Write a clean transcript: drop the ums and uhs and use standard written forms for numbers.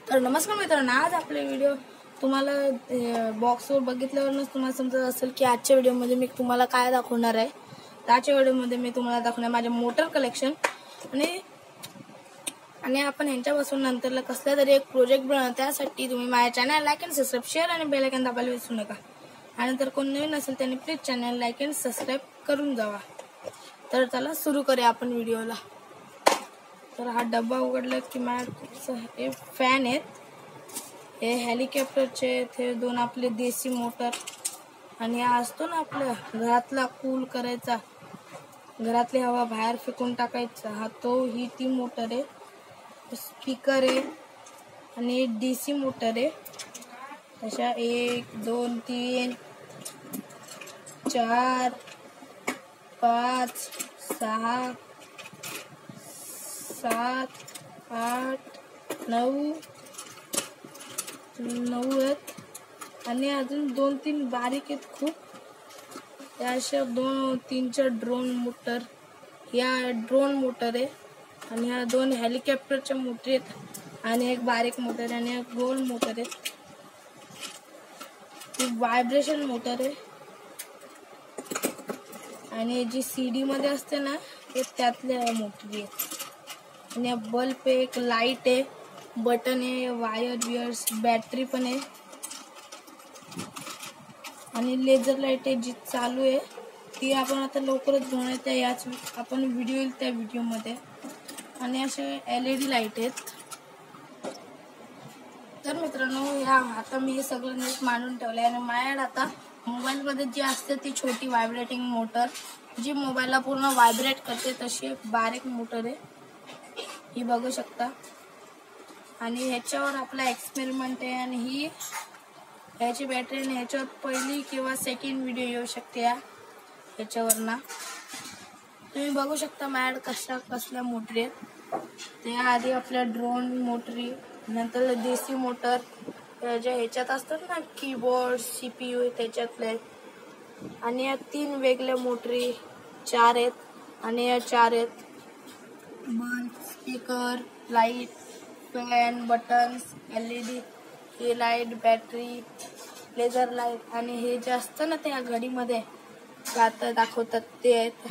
तर नमस्कार मित्रांनो, आज आपले व्हिडिओ तुम्हाला बॉक्सवर बघितल्यावरच तुम्हाला समजत असेल की आजच्या व्हिडिओमध्ये मी तुम्हाला काय दाखवणार आहे. तर आजच्या व्हिडिओमध्ये मी तुम्हाला दाखवणार माझे मोटर कलेक्शन आणि आपण यांच्यापासून नंतरला कसला तरी एक प्रोजेक्ट बनवणार. त्यासाठी तुम्ही माझ्या channel like and subscribe, share आणि बेल आयकॉन दाबायला विसरू नका. आणि जर कोण नवीन असेल त्यांनी please channel like and subscribe करून जावा. तर चला सुरू करूया आपण व्हिडिओला. तर हा डब्बा उघडला की हे फॅन आहेत, हे हेलिकॉप्टरचे, हे दोन आपले देसी मोटर, आणि हा असतो ना आपल्या घरातला कूल करायचा, घरातली हवा बाहेर फेकून टाकायचा, हा ही ती मोटर आहे. स्पीकर आहे आणि डीसी मोटर आहे. तशा 1 2 3 4 5 6 7 8 9 आहेत. आणि अजून 2-3 बारीक आहेत खूप. त्या अशा 2-3च्या ड्रोन मोटर, या ड्रोन मोटर आहे. आणि ह्या 2 हेलिकॉप्टरच्या मोटर आहेत, आणि एक बारीक मोटर आणि एक गोल मोटर आहे. ही व्हायब्रेशन मोटर आहे, आणि जी CD मध्ये असते ना ते त्यातल्या मोटरी आहेत. आणि बल्ब आहे, एक लाईट आहे, बटन आहे, वायर्स, बॅटरी पण आहे, आणि लेझर लाईट आहे जी चालू आहे. ती आपण आता लवकरच घेऊन त्या याच आपण व्हिडिओ येईल त्या व्हिडिओमध्ये. आणि असे LED लाईट आहेत. तर मित्रांनो, आता मी हे सगळं नीट मांडून ठेवलं आहे. आणि माझ्याकडे आता मोबाईलमध्ये जी असते ती छोटी व्हायब्रेटिंग मोटर, जी मोबाईलला पूर्ण व्हायब्रेट करते, तशी एक बारीक मोटर आहे, ही बघू शकता. आणि ह्याच्यावर आपला एक्सपेरिमेंट आहे, आणि ह्याची बॅटरी, आणि ह्याच्यावर पहिली किंवा सेकंड व्हिडिओ येऊ शकते ह्याच्यावर ना. तुम्ही बघू शकता माझ्याकडे कसल्या मोटरी आहेत. त्याआधी आपल्या ड्रोन मोटरी, नंतर देसी मोटर, ज्या ह्याच्यात असतात ना कीबोर्ड CPU त्याच्यातले, आणि या 3 वेगळ्या मोटरी 4 आहेत. आणि या 4 आहेत bulb, speaker, light, fan, buttons, LED, हे लाईट, बॅटरी, लेझर लाईट, आणि हे जे असतं ना त्या घडीमध्ये दाखवतात ते आहेत.